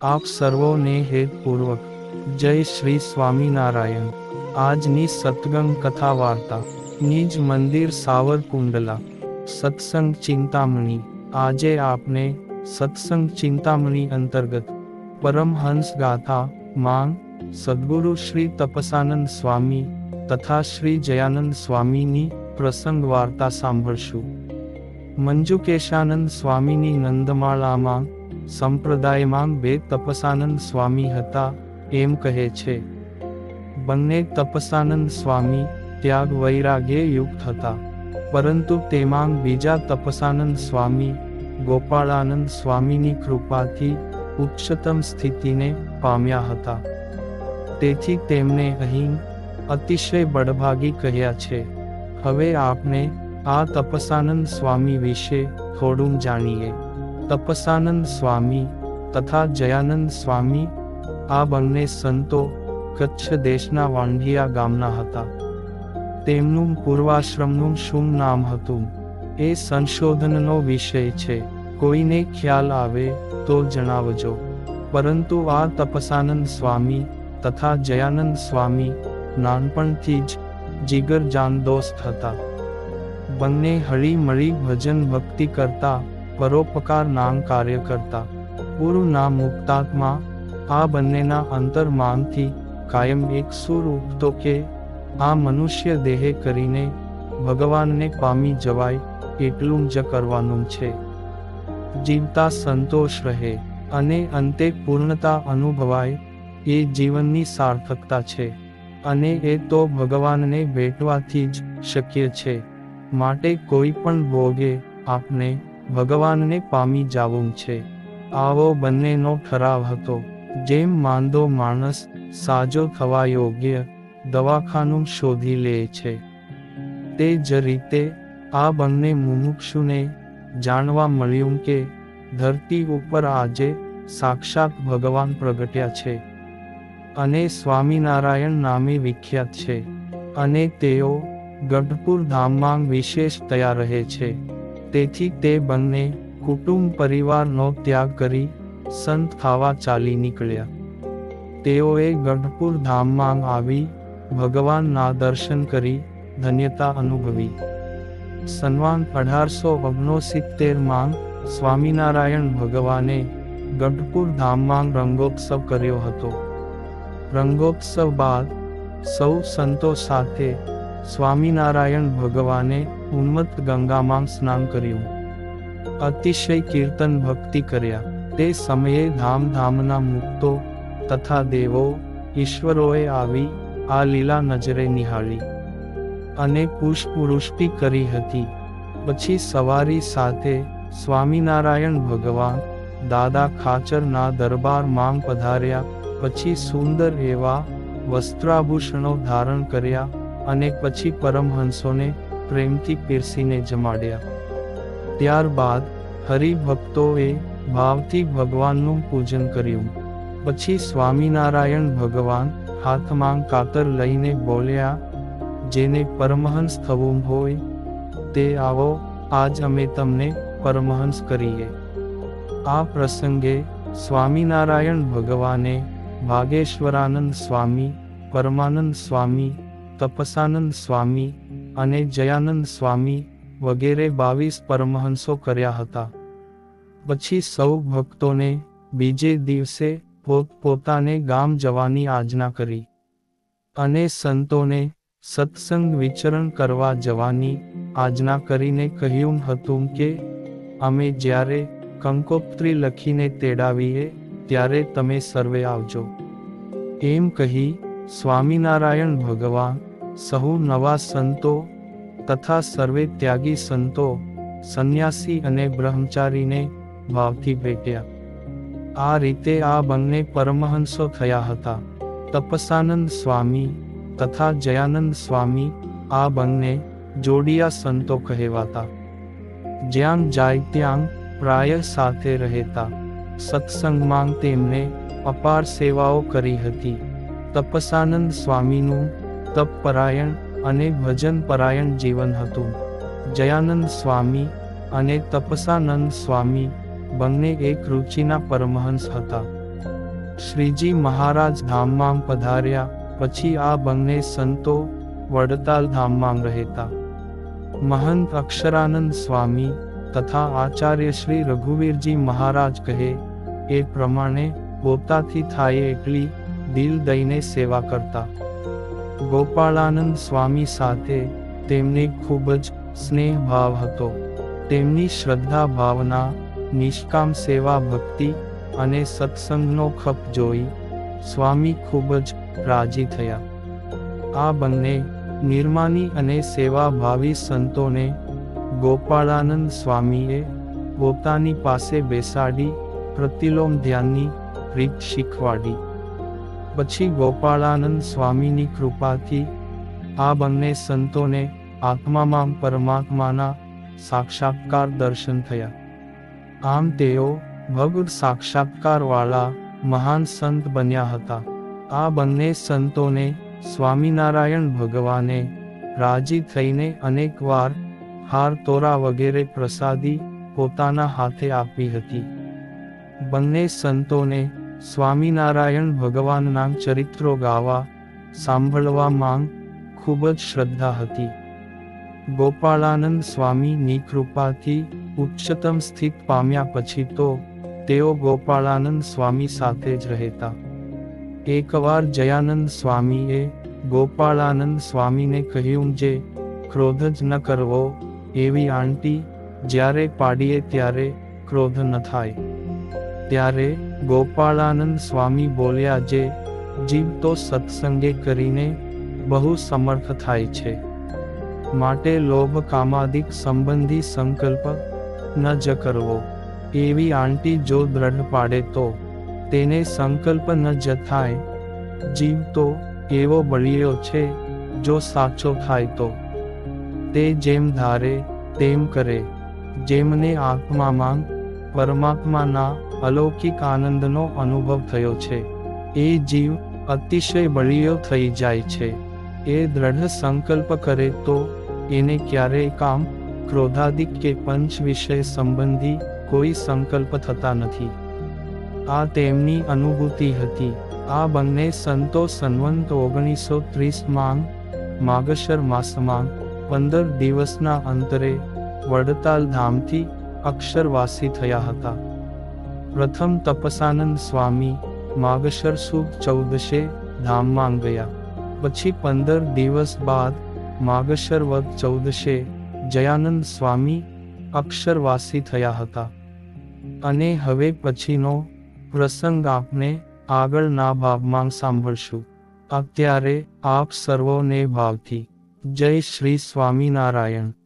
આપ સર્વોને હેતપૂર્વક જય શ્રી સ્વામિનારાયણ। આજની સત્સંગ કથા વાર્તા નિજ મંદિર સાવરકુંડલા સત્સંગ ચિંતામણી। આજે આપને સત્સંગ ચિંતામણી અંતર્ગત પરમહંસ ગાથા માં સદ્ગુરુ શ્રી તપસાનંદ સ્વામી તથા શ્રી જયાનંદ સ્વામીની પ્રસંગ વાર્તા સાંભળશું। મંજુકેશાનંદ સ્વામીની નંદમાળામાં સંપ્રદાયમાં બે તપસાનંદ સ્વામી હતા એમ કહે છે। બંને તપસાનંદ સ્વામી ત્યાગ વૈરાગ્ય યુક્ત હતા, પરંતુ તેમાં બીજા તપસાનંદ સ્વામી ગોપાળાનંદ સ્વામીની કૃપાથી ઉચ્ચતમ સ્થિતિને પામ્યા હતા। તેથી તેમને અહીં અતિશય બળભાગી કહ્યા છે। હવે આપણે આ તપસાનંદ સ્વામી વિશે થોડું જાણીએ। તપસાનંદ સ્વામી તથા જયાનંદ સ્વામી આ બંને સંતો કચ્છ દેશના વાંઢિયા ગામના હતા। તેમનું પૂર્વાશ્રમનું શું નામ હતું એ સંશોધનનો વિષય છે। કોઈને ખ્યાલ આવે તો જણાવજો। પરંતુ આ તપસાનંદ સ્વામી તથા જયાનંદ સ્વામી નાનપણથી જ જીગરજાન દોસ્ત હતા। બંને હળી મળી ભજન ભક્તિ કરતા, પરોપકાર નામ કાર્ય કરતા। પૂરું નામ મુક્તાત્મા આ બંનેના અંતરમાંગથી કાયમ એક સુર ઉઠતો કે આ મનુષ્ય દેહે કરીને ભગવાનને પામી જવાય એટલું જ કરવાનું છે। જીવતા સંતોષ રહે અને અંતે પૂર્ણતા અનુભવાય એ જીવનની સાર્થકતા છે, અને એ તો ભગવાનને ભેટવાથી જ શક્ય છે। માટે કોઈ પણ ભોગે આપને ભગવાનને પામી જાવું છે। આવો બંનેનો ઠરાવ હતો। જેમ માંદો માણસ સાજો થવા યોગ્ય દવાખાનું શોધી લે છે, તે જ રીતે આ બંને મુમુક્ષુને જાણવા મળ્યું કે ધરતી ઉપર આજે સાક્ષાત ભગવાન પ્રગટ્યા છે અને સ્વામિનારાયણ નામે વિખ્યાત છે, અને તેઓ ગઢપુર ધામમાં વિશેષતયા રહે છે। તેથી તે બંને કુટુંબ પરિવારનો ત્યાગ કરી સંત થવા ચાલી નીકળ્યા। તેઓએ ગઢપુર ધામમાં આવી ભગવાનના દર્શન કરી ધન્યતા અનુભવી। સન્વાન 1869માં સ્વામિનારાયણ ભગવાને ગઢપુર ધામમાં રંગોત્સવ કર્યો હતો। રંગોત્સવ બાદ સૌ સંતો સાથે સ્વામિનારાયણ ભગવાને ઉન્મત્ત ગંગામાં સ્નાન કર્યું, અતિશય કીર્તન ભક્તિ કર્યા। તે સમયે ધામના મુક્તો તથા દેવો ઈશ્વરોએ આવી આ લીલા નજરે નિહાળી અને પુષ્પવૃષ્ટિ કરી હતી। પછી સવારી સાથે સ્વામિનારાયણ ભગવાન દાદા ખાચરના દરબારમાં પધાર્યા। પછી સુંદર એવા વસ્ત્રાભૂષણો ધારણ કર્યા અને પછી પરમહંસોને પ્રેમથી પીરસીને જમાડ્યા। ત્યારબાદ હરિભક્તોએ ભાવથી ભગવાનનું પૂજન કર્યું। પછી સ્વામિનારાયણ ભગવાન હાથમાં કાતર લઈને બોલ્યા, જેને પરમહંસ થવું હોય તે આવો, આજ અમે તમને પરમહંસ કરીએ। આ પ્રસંગે સ્વામિનારાયણ ભગવાને ભાગેશ્વરાનંદ સ્વામી, પરમાનંદ સ્વામી, તપસાનંદ સ્વામી અને જયાનંદ સ્વામી વગેરે 22 પરમહંસો કર્યા હતા। પછી સૌ ભક્તોને બીજે દિવસે પોતપોતાને ગામ જવાની આજ્ઞા કરી અને સંતોને સત્સંગ વિચરણ કરવા જવાની આજ્ઞા કરીને કહ્યું હતું કે અમે જ્યારે કંકોત્રી લખીને તેડાવીએ ત્યારે તમે સર્વે આવજો। એમ કહી સ્વામિનારાયણ ભગવાન સહુ નવા સંતો તથા સર્વે ત્યાગી સંતો, સંન્યાસી અને બ્રહ્મચારીને ભાવથી ભેટ્યા। આ રીતે આ બંને પરમહંસો થયા હતા। તપસાનંદ સ્વામી તથા જયાનંદ સ્વામી આ બંને જોડિયા સંતો કહેવાતા। જ્યાં જાય ત્યાં પ્રાય સાથે રહેતા। સત્સંગમાં તેમને અપાર સેવાઓ કરી હતી। તપસાનંદ સ્વામીનું તપપરાયણ અને ભજનપરાયણ જીવન હતું। જયાનંદ સ્વામી અને તપસાનંદ સ્વામી બંને એક રુચિના પરમહંસ હતા। શ્રીજી મહારાજ ધામમાં પધાર્યા પછી આ બંને સંતો વડતાલ ધામમાં રહેતા. મહંત અક્ષરાનંદ સ્વામી તથા આચાર્ય શ્રી રઘુવીરજી મહારાજ કહે એ પ્રમાણે પોતાથી થાય એટલી દિલ દઈને સેવા કરતા. ગોપાળાનંદ સ્વામી સાથે તેમને ખૂબ જ સ્નેહ ભાવ હતો. તેમની શ્રદ્ધા ભાવના, નિષ્કામ સેવા ભક્તિ અને સત્સંગનો ખપ જોઈ સ્વામી ખૂબ જ રાજી થયા. આ બંને નિર્માની અને સેવાભાવી સંતોને ગોપાળાનંદ સ્વામીએ પોતાની પાસે બેસાડી પ્રતિલોમ ધ્યાનની રીત શીખવાડી. પછી ગોપાળાનંદ સ્વામીની કૃપાથી આ બંને સંતોને આત્મામાં પરમાત્માના સાક્ષાત્કાર દર્શન થયા. આમ તેઓ ભગવદ સાક્ષાત્કારવાળા મહાન સંત બન્યા હતા. આ બંને સંતોને સ્વામિનારાયણ ભગવાને રાજી થઈને અનેકવાર હાર તોરા વગેરે પ્રસાદી પોતાના હાથે આપી હતી. બંને સંતોને સ્વામિનારાયણ ભગવાનના ચરિત્રો ગાવા સાંભળવામાં ખૂબ જ શ્રદ્ધા હતી. ગોપાળાનંદ સ્વામીની કૃપાથી ઉચ્ચતમ સ્થિત પામ્યા પછી તો તેઓ ગોપાળાનંદ સ્વામી સાથે જ રહેતા. એકવાર જયાનંદ સ્વામીએ ગોપાળાનંદ સ્વામીને કહ્યું જે ક્રોધ જ ન કરવો એવી આંટી જ્યારે પાડીએ ત્યારે ક્રોધ ન થાય. ત્યારે ગોપાળાનંદ સ્વામી બોલ્યા જે જીવ તો સત્સંગે કરીને બહુ સમર્થ થાય છે, માટે લોભ કામાદિક સંબંધી સંકલ્પ ન જ કરવો. એવી આંટી જો દ્રઢ પાડે તો તેને સંકલ્પ ન જ થાય. જીવ તો એવો બળિયો છે, જો સાચો થાય તો તે જેમ ધારે તેમ કરે. જેમને આત્મામાં પરમાત્માના અલૌકિક આનંદનો અનુભવ થયો છે એ જીવ અતિશય બળિયો થઈ જાય છે. એ દ્રઢ સંકલ્પ કરે તો એને ક્યારેય કામ, ક્રોધાદિક કે પંચ વિષય સંબંધી કોઈ સંકલ્પ થતા નથી. આ તેમની અનુભૂતિ હતી. આ બંને સંતો સંવંત 1930માં માગશર માસમાં 15 દિવસના અંતરે વડતાલ ધામથી અક્ષરવાસી થયા હતા. પ્રથમ તપસાનંદ સ્વામી માગશર સુદ 14 ધામમાં ગયા. પછી 15 દિવસ બાદ માગશર વદ 14 જયાનંદ સ્વામી અક્ષરવાસી થયા હતા. અને હવે પછીનો પ્રસંગ આપને આગળના ભાગમાં સાંભળશું. અત્યારે આપ સર્વોને ભાવથી જય શ્રી સ્વામિનારાયણ.